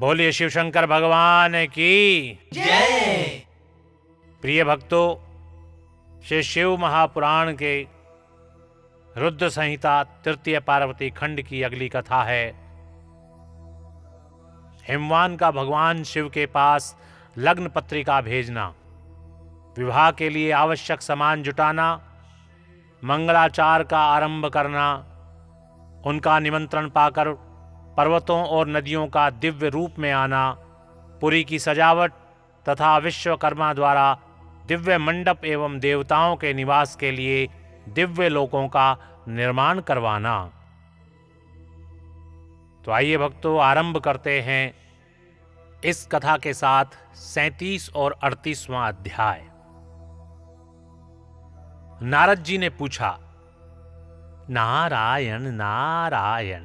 बोलिए शिव शंकर भगवान की जय। प्रिय भक्तों, श्री शिव महापुराण के रुद्र संहिता तृतीय पार्वती खंड की अगली कथा है। हिमवान का भगवान शिव के पास लग्न पत्रिका भेजना, विवाह के लिए आवश्यक सामान जुटाना, मंगलाचार का आरंभ करना, उनका निमंत्रण पाकर पर्वतों और नदियों का दिव्य रूप में आना, पुरी की सजावट तथा विश्वकर्मा द्वारा दिव्य मंडप एवं देवताओं के निवास के लिए दिव्य लोकों का निर्माण करवाना। तो आइए भक्तों, आरंभ करते हैं इस कथा के साथ 37 और 38वां अध्याय। नारद जी ने पूछा, नारायण नारायण,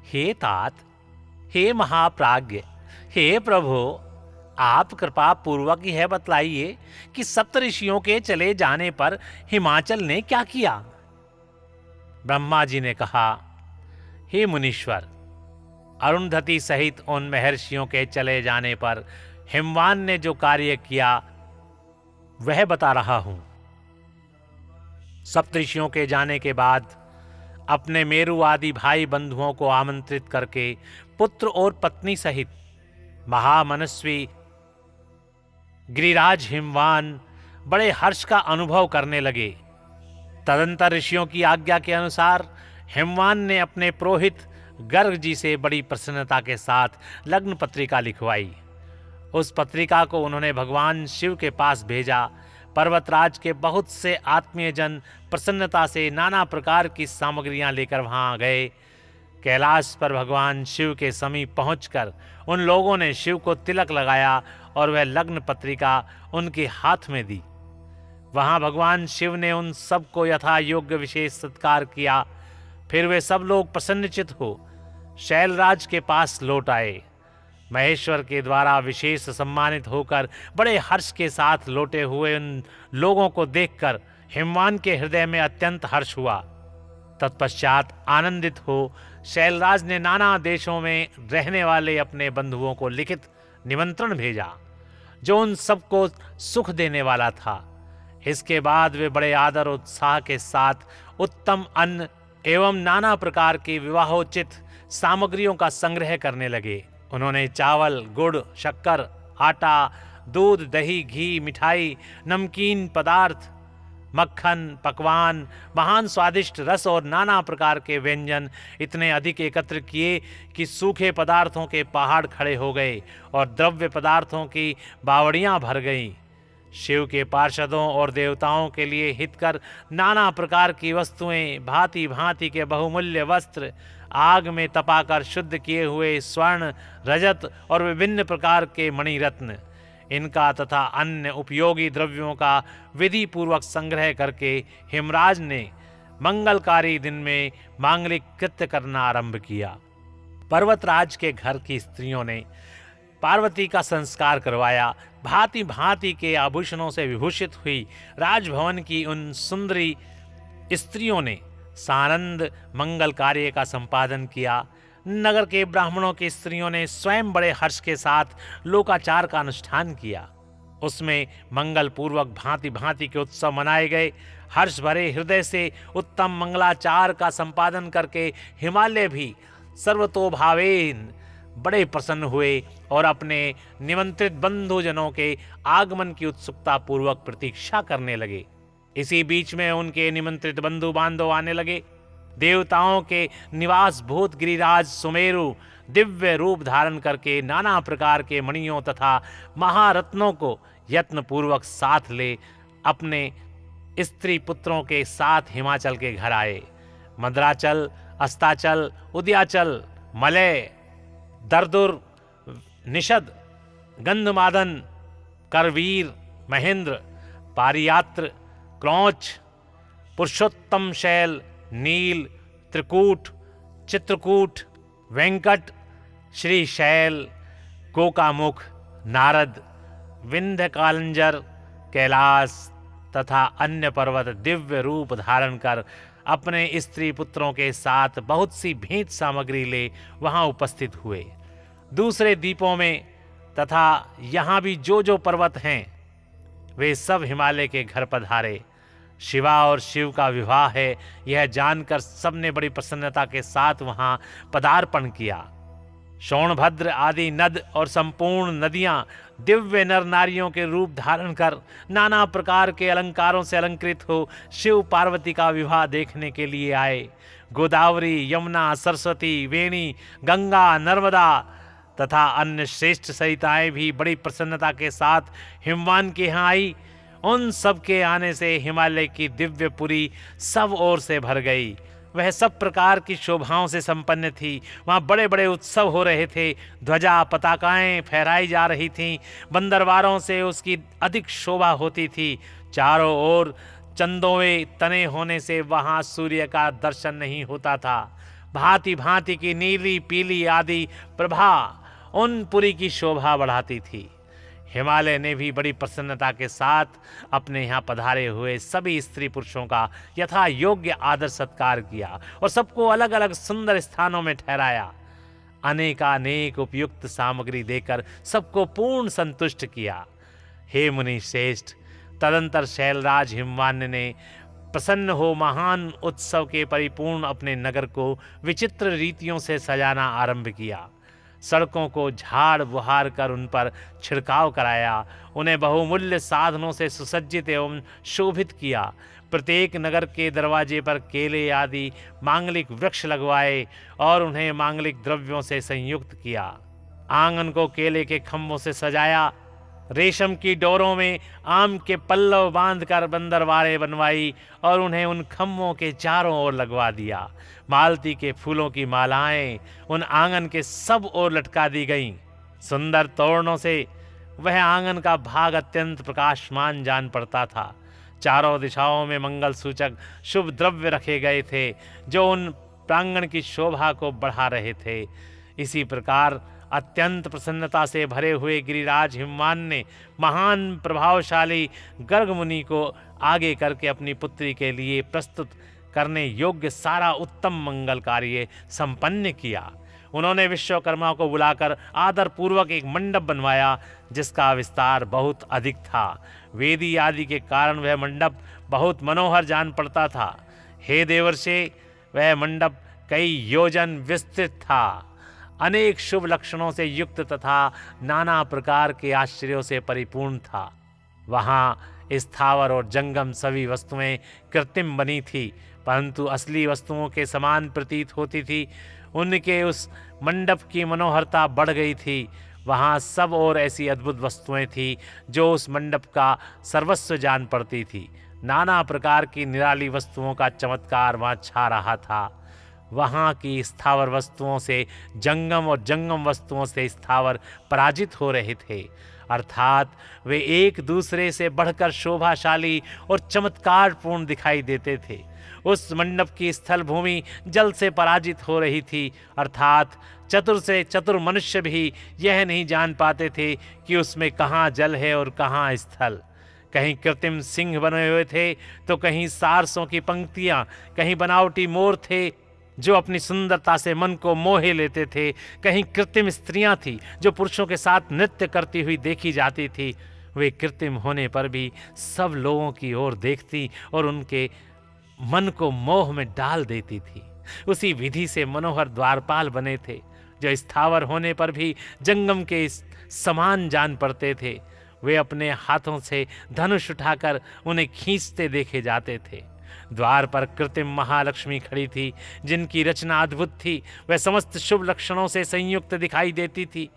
हे तात, हे महाप्राज्ञ, हे प्रभु, आप कृपा पूर्वक यह बतलाइए कि सप्तऋषियों के चले जाने पर हिमाचल ने क्या किया। ब्रह्मा जी ने कहा, हे मुनीश्वर, अरुंधति सहित उन महर्षियों के चले जाने पर हिमवान ने जो कार्य किया वह बता रहा हूं। सप्तऋषियों के जाने के बाद अपने मेरु आदि भाई बंधुओं को आमंत्रित करके पुत्र और पत्नी सहित महामनस्वी गिरिराज हिमवान बड़े हर्ष का अनुभव करने लगे। तदंतर ऋषियों की आज्ञा के अनुसार हिमवान ने अपने पुरोहित गर्ग जी से बड़ी प्रसन्नता के साथ लग्न पत्रिका लिखवाई। उस पत्रिका को उन्होंने भगवान शिव के पास भेजा। पर्वतराज के बहुत से आत्मीय जन प्रसन्नता से नाना प्रकार की सामग्रियां लेकर वहां गए। कैलाश पर भगवान शिव के समीप पहुंचकर उन लोगों ने शिव को तिलक लगाया और वह लग्न पत्रिका उनके हाथ में दी। वहां भगवान शिव ने उन सबको यथा योग्य विशेष सत्कार किया। फिर वे सब लोग प्रसन्नचित हो शैलराज के पास लौट आए। महेश्वर के द्वारा विशेष सम्मानित होकर बड़े हर्ष के साथ लौटे हुए उन लोगों को देखकर हिमवान के हृदय में अत्यंत हर्ष हुआ। तत्पश्चात आनंदित हो शैलराज ने नाना देशों में रहने वाले अपने बंधुओं को लिखित निमंत्रण भेजा, जो उन सबको सुख देने वाला था। इसके बाद वे बड़े आदर उत्साह के साथ उत्तम अन्न एवं नाना प्रकार की विवाहोचित सामग्रियों का संग्रह करने लगे। उन्होंने चावल, गुड़, शक्कर, आटा, दूध, दही, घी, मिठाई, नमकीन पदार्थ, मक्खन, पकवान, महान स्वादिष्ट रस और नाना प्रकार के व्यंजन इतने अधिक एकत्र किए कि सूखे पदार्थों के पहाड़ खड़े हो गए और द्रव्य पदार्थों की बावड़ियां भर गईं। शिव के पार्षदों और देवताओं के लिए हितकर नाना प्रकार की वस्तुएं, भांति भांति के बहुमूल्य वस्त्र, आग में तपाकर शुद्ध किए हुए स्वर्ण, रजत और विभिन्न प्रकार के मणिरत्न, इनका तथा अन्य उपयोगी द्रव्यों का विधि पूर्वक संग्रह करके हिमराज ने मंगलकारी दिन में मांगलिक कृत्य करना आरंभ किया। पर्वतराज के घर की स्त्रियों ने पार्वती का संस्कार करवाया। भांति भांति के आभूषणों से विभूषित हुई राजभवन की उन सुंदरी स्त्रियों ने सानंद मंगल कार्य का संपादन किया। नगर के ब्राह्मणों की स्त्रियों ने स्वयं बड़े हर्ष के साथ लोकाचार का अनुष्ठान किया। उसमें मंगल पूर्वक भांति भांति के उत्सव मनाए गए। हर्ष भरे हृदय से उत्तम मंगलाचार का संपादन करके हिमालय भी सर्वतोभावेन बड़े प्रसन्न हुए और अपने निमंत्रित बंधुजनों के आगमन की उत्सुकता पूर्वक प्रतीक्षा करने लगे। इसी बीच में उनके निमंत्रित बंधु बांधव आने लगे। देवताओं के निवास भूत गिरिराज सुमेरु दिव्य रूप धारण करके नाना प्रकार के मणियों तथा महारत्नों को यत्न पूर्वक साथ ले अपने स्त्री पुत्रों के साथ हिमाचल के घर आए। मद्राचल, अस्ताचल, उदयाचल, मलय, दरदुर, निषद, गंधमादन, करवीर, महेंद्र, पारियात्र, क्रौच, पुरुषोत्तम शैल, नील, त्रिकूट, चित्रकूट, वेंकट, श्री शैल, गोकामुख, नारद, विंध्य कालंजर, कैलाश तथा अन्य पर्वत दिव्य रूप धारण कर अपने स्त्री पुत्रों के साथ बहुत सी भेंट सामग्री ले वहां उपस्थित हुए। दूसरे द्वीपों में तथा यहाँ भी जो जो पर्वत हैं वे सब हिमालय के घर पधारे। शिवा और शिव का विवाह है यह जानकर सबने बड़ी प्रसन्नता के साथ वहां पदार्पण किया। सोनभद्र आदि नद और संपूर्ण नदियां दिव्य नर नारियों के रूप धारण कर नाना प्रकार के अलंकारों से अलंकृत हो शिव पार्वती का विवाह देखने के लिए आए। गोदावरी, यमुना, सरस्वती, वेणी, गंगा, नर्मदा तथा अन्य श्रेष्ठ सरिताएं भी बड़ी प्रसन्नता के साथ हिमवान के यहाँ आई। उन सब के आने से हिमालय की दिव्यपुरी सब ओर से भर गई। वह सब प्रकार की शोभाओं से संपन्न थी। वहाँ बड़े बड़े उत्सव हो रहे थे, ध्वजा पताकाएं फहराई जा रही थीं, बंदरवारों से उसकी अधिक शोभा होती थी। चारों ओर चंदोए तने होने से वहाँ सूर्य का दर्शन नहीं होता था। भांति भांति की नीली पीली आदि प्रभा उन पुरी की शोभा बढ़ाती थी। हिमालय ने भी बड़ी प्रसन्नता के साथ अपने यहाँ पधारे हुए सभी स्त्री पुरुषों का यथा योग्य आदर सत्कार किया और सबको अलग अलग सुंदर स्थानों में ठहराया। अनेकानेक उपयुक्त सामग्री देकर सबको पूर्ण संतुष्ट किया। हे मुनि श्रेष्ठ, तदंतर शैलराज हिमवान्य ने प्रसन्न हो महान उत्सव के परिपूर्ण अपने नगर को विचित्र रीतियों से सजाना आरंभ किया। सड़कों को झाड़ बुहार कर उन पर छिड़काव कराया, उन्हें बहुमूल्य साधनों से सुसज्जित एवं शोभित किया। प्रत्येक नगर के दरवाजे पर केले आदि मांगलिक वृक्ष लगवाए और उन्हें मांगलिक द्रव्यों से संयुक्त किया। आंगन को केले के खम्भों से सजाया। रेशम की डोरों में आम के पल्लव बांधकर बंदरवारें बनवाई और उन्हें उन खम्भों के चारों ओर लगवा दिया। मालती के फूलों की मालाएं उन आंगन के सब ओर लटका दी गईं। सुंदर तोरणों से वह आंगन का भाग अत्यंत प्रकाशमान जान पड़ता था। चारों दिशाओं में मंगल सूचक शुभ द्रव्य रखे गए थे जो उन प्रांगण की शोभा को बढ़ा रहे थे। इसी प्रकार अत्यंत प्रसन्नता से भरे हुए गिरिराज हिमवान ने महान प्रभावशाली गर्ग मुनि को आगे करके अपनी पुत्री के लिए प्रस्तुत करने योग्य सारा उत्तम मंगल कार्य संपन्न किया। उन्होंने विश्वकर्मा को बुलाकर आदर पूर्वक एक मंडप बनवाया जिसका विस्तार बहुत अधिक था। वेदी आदि के कारण वह मंडप बहुत मनोहर जान पड़ता था। हे देवर्षे, वह मंडप कई योजन विस्तृत था, अनेक शुभ लक्षणों से युक्त तथा नाना प्रकार के आश्चर्यों से परिपूर्ण था। वहाँ स्थावर और जंगम सभी वस्तुएं कृत्रिम बनी थी, परंतु असली वस्तुओं के समान प्रतीत होती थी। उनके उस मंडप की मनोहरता बढ़ गई थी। वहाँ सब और ऐसी अद्भुत वस्तुएं थी जो उस मंडप का सर्वस्व जान पड़ती थी। नाना प्रकार की निराली वस्तुओं का चमत्कार वहाँ छा रहा था। वहाँ की स्थावर वस्तुओं से जंगम और जंगम वस्तुओं से स्थावर पराजित हो रहे थे, अर्थात वे एक दूसरे से बढ़कर शोभाशाली और चमत्कारपूर्ण दिखाई देते थे। उस मंडप की स्थल भूमि जल से पराजित हो रही थी, अर्थात चतुर से चतुर मनुष्य भी यह नहीं जान पाते थे कि उसमें कहाँ जल है और कहाँ स्थल। कहीं कृत्रिम सिंह बने हुए थे तो कहीं सारसों की पंक्तियाँ, कहीं बनावटी मोर थे जो अपनी सुंदरता से मन को मोहे लेते थे, कहीं कृत्रिम स्त्रियां थी जो पुरुषों के साथ नृत्य करती हुई देखी जाती थी। वे कृत्रिम होने पर भी सब लोगों की ओर देखती और उनके मन को मोह में डाल देती थी। उसी विधि से मनोहर द्वारपाल बने थे जो स्थावर होने पर भी जंगम के समान जान पड़ते थे। वे अपने हाथों से धनुष उठाकर उन्हें खींचते देखे जाते थे। द्वार पर कृत्रिम महालक्ष्मी खड़ी थी जिनकी रचना अद्भुत थी। वह समस्त शुभ लक्षणों से संयुक्त दिखाई देती थी।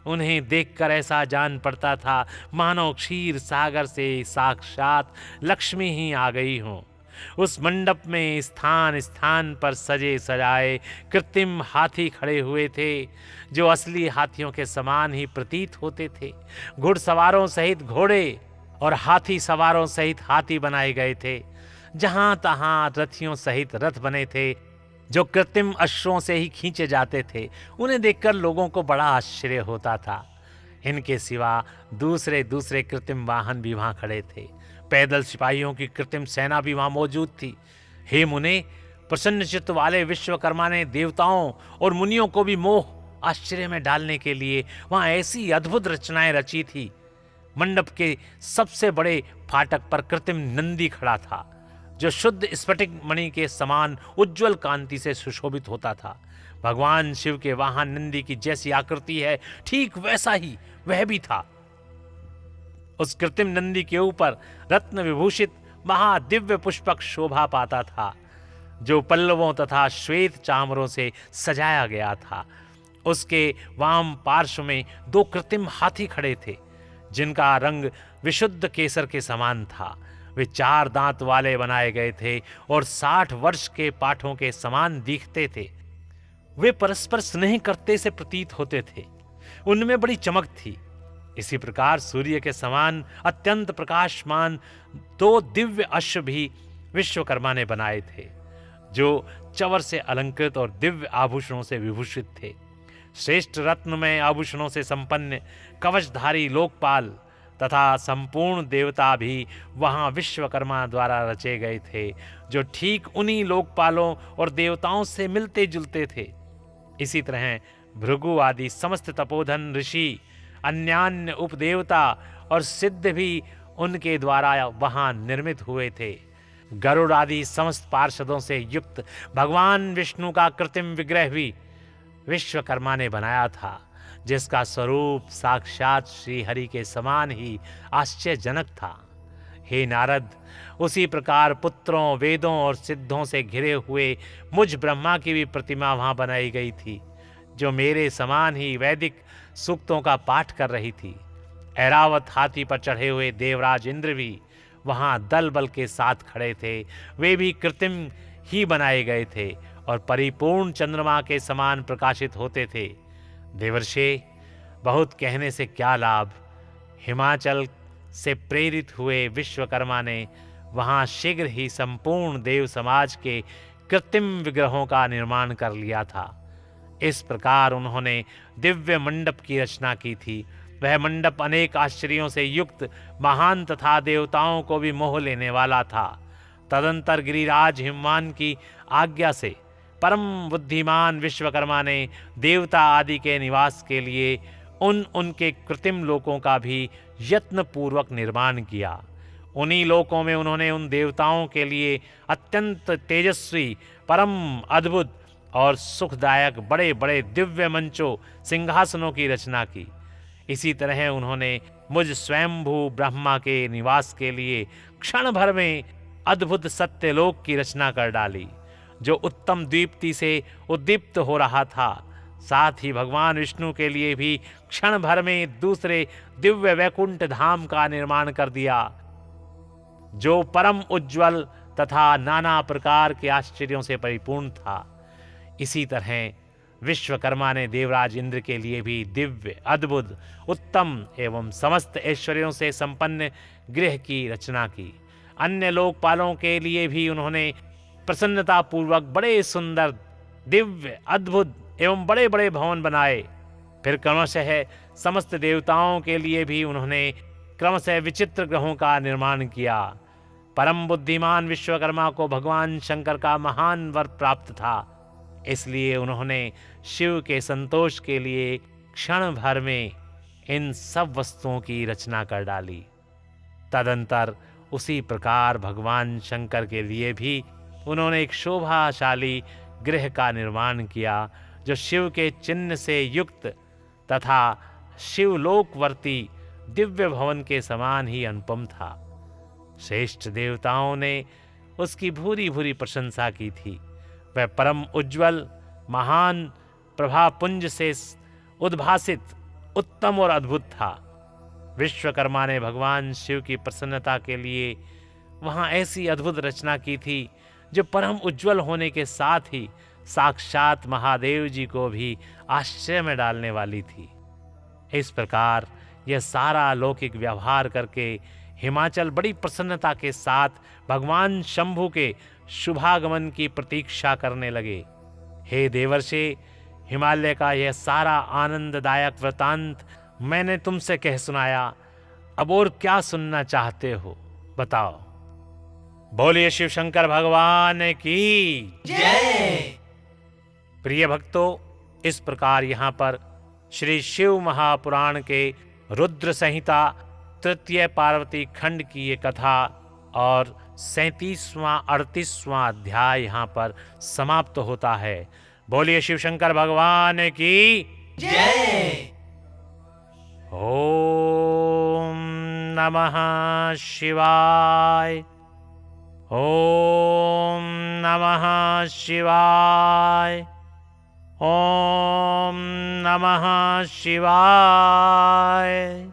उन्हें देखकर ऐसा जान पड़ता था मानो क्षीर सागर से साक्षात लक्ष्मी ही आ गई हों। उस मंडप में स्थान स्थान पर सजे सजाए कृत्रिम हाथी खड़े हुए थे जो असली हाथियों के समान ही प्रतीत होते थे। घुड़सवारों सहित घोड़े और हाथी सवारों सहित हाथी बनाए गए थे। जहां तहां रथियों सहित रथ बने थे जो कृत्रिम अश्वों से ही खींचे जाते थे। उन्हें देखकर लोगों को बड़ा आश्चर्य होता था। इनके सिवा दूसरे दूसरे कृत्रिम वाहन भी वहां खड़े थे। पैदल सिपाहियों की कृत्रिम सेना भी वहां मौजूद थी। हे मुने, प्रसन्न चित्त वाले विश्वकर्मा ने देवताओं और मुनियों को भी मोह आश्चर्य में डालने के लिए वहां ऐसी अद्भुत रचनाएं रची थी। मंडप के सबसे बड़े फाटक पर कृत्रिम नंदी खड़ा था, जो शुद्ध स्फटिक मणि के समान उज्जवल कांति से सुशोभित होता था। भगवान शिव के वाहन नंदी की जैसी आकृति है, ठीक वैसा ही वह भी था। उस कृत्रिम नंदी के ऊपर रत्न विभूषित महादिव्य पुष्पक शोभा पाता था, जो पल्लवों तथा श्वेत चामरों से सजाया गया था। उसके वाम पार्श्व में 2 कृत्रिम हाथी खड़े थे, जिनका रंग विशुद्ध केसर के समान था। वे 4 दांत वाले बनाए गए थे और 60 वर्ष के पाठों के समान दिखते थे। वे परस्पर स्नेह करते से प्रतीत होते थे। उनमें बड़ी चमक थी। इसी प्रकार सूर्य के समान अत्यंत प्रकाशमान 2 दिव्य अश्व भी विश्वकर्मा ने बनाए थे, जो चवर से अलंकृत और दिव्य आभूषणों से विभूषित थे। श्रेष्ठ रत्नमय आभूषणों से संपन्न कवचधारी लोकपाल तथा संपूर्ण देवता भी वहां विश्वकर्मा द्वारा रचे गए थे, जो ठीक उन्हीं लोकपालों और देवताओं से मिलते जुलते थे। इसी तरह भृगु आदि समस्त तपोधन ऋषि, अन्यान्य उपदेवता और सिद्ध भी उनके द्वारा वहां निर्मित हुए थे। गरुड़ आदि समस्त पार्षदों से युक्त भगवान विष्णु का कृत्रिम विग्रह भी विश्वकर्मा ने बनाया था, जिसका स्वरूप साक्षात श्री हरि के समान ही आश्चर्यजनक था। हे नारद, उसी प्रकार पुत्रों, वेदों और सिद्धों से घिरे हुए मुझ ब्रह्मा की भी प्रतिमा वहां बनाई गई थी, जो मेरे समान ही वैदिक सूक्तों का पाठ कर रही थी। ऐरावत हाथी पर चढ़े हुए देवराज इंद्र भी वहां दल बल के साथ खड़े थे। वे भी कृत्रिम ही बनाए गए थे और परिपूर्ण चंद्रमा के समान प्रकाशित होते थे। देवर्षे, बहुत कहने से क्या लाभ। हिमाचल से प्रेरित हुए विश्वकर्मा ने वहां शीघ्र ही संपूर्ण देव समाज के कृत्रिम विग्रहों का निर्माण कर लिया था। इस प्रकार उन्होंने दिव्य मंडप की रचना की थी। वह मंडप अनेक आश्चर्यों से युक्त, महान तथा देवताओं को भी मोह लेने वाला था। तदंतर गिरिराज हिमवान की आज्ञा से परम बुद्धिमान विश्वकर्मा ने देवता आदि के निवास के लिए उनके कृत्रिम लोकों का भी यत्न पूर्वक निर्माण किया। उन्हीं लोकों में उन्होंने उन देवताओं के लिए अत्यंत तेजस्वी, परम अद्भुत और सुखदायक बड़े बड़े दिव्य मंचों, सिंहासनों की रचना की। इसी तरह उन्होंने मुझ स्वयंभू ब्रह्मा के निवास के लिए क्षण भर में अद्भुत सत्यलोक की रचना कर डाली, जो उत्तम दीप्ति से उद्दीप्त हो रहा था। साथ ही भगवान विष्णु के लिए भी क्षण भर में दूसरे दिव्य वैकुंठ धाम का निर्माण कर दिया, जो परम उज्ज्वल तथा नाना प्रकार के आश्चर्यों से परिपूर्ण था। इसी तरह विश्वकर्मा ने देवराज इंद्र के लिए भी दिव्य, अद्भुत, उत्तम एवं समस्त ऐश्वर्यों से संपन्न गृह की रचना की। अन्य लोकपालों के लिए भी उन्होंने प्रसन्नता पूर्वक बड़े सुंदर, दिव्य, अद्भुत एवं बड़े बड़े भवन बनाए। फिर क्रमशः समस्त देवताओं के लिए भी उन्होंने क्रमशः विचित्र ग्रहों का निर्माण किया। परम बुद्धिमान विश्वकर्मा को भगवान शंकर का महान वर प्राप्त था, इसलिए उन्होंने शिव के संतोष के लिए क्षण भर में इन सब वस्तुओं की रचना कर डाली। तदंतर उसी प्रकार भगवान शंकर के लिए भी उन्होंने एक शोभाशाली गृह का निर्माण किया, जो शिव के चिन्ह से युक्त तथा शिवलोकवर्ती दिव्य भवन के समान ही अनुपम था। श्रेष्ठ देवताओं ने उसकी भूरी भूरी प्रशंसा की थी। वह परम उज्ज्वल, महान, प्रभापुंज से उद्भासित, उत्तम और अद्भुत था। विश्वकर्मा ने भगवान शिव की प्रसन्नता के लिए वहां ऐसी अद्भुत रचना की थी, जो परम उज्ज्वल होने के साथ ही साक्षात महादेव जी को भी आश्चर्य में डालने वाली थी। इस प्रकार यह सारा अलौकिक व्यवहार करके हिमाचल बड़ी प्रसन्नता के साथ भगवान शंभु के शुभागमन की प्रतीक्षा करने लगे। हे देवर्षे, हिमालय का यह सारा आनंददायक वृतांत मैंने तुमसे कह सुनाया। अब और क्या सुनना चाहते हो, बताओ। बोलिए शिव शंकर भगवान की जय। प्रिय भक्तों, इस प्रकार यहाँ पर श्री शिव महापुराण के रुद्र संहिता तृतीय पार्वती खंड की ये कथा और 37वां 38वां अध्याय यहाँ पर समाप्त होता है। बोलिए शिव शंकर भगवान की जय। ओम नमः शिवाय। ओम नमः शिवाय। ओम नमः शिवाय।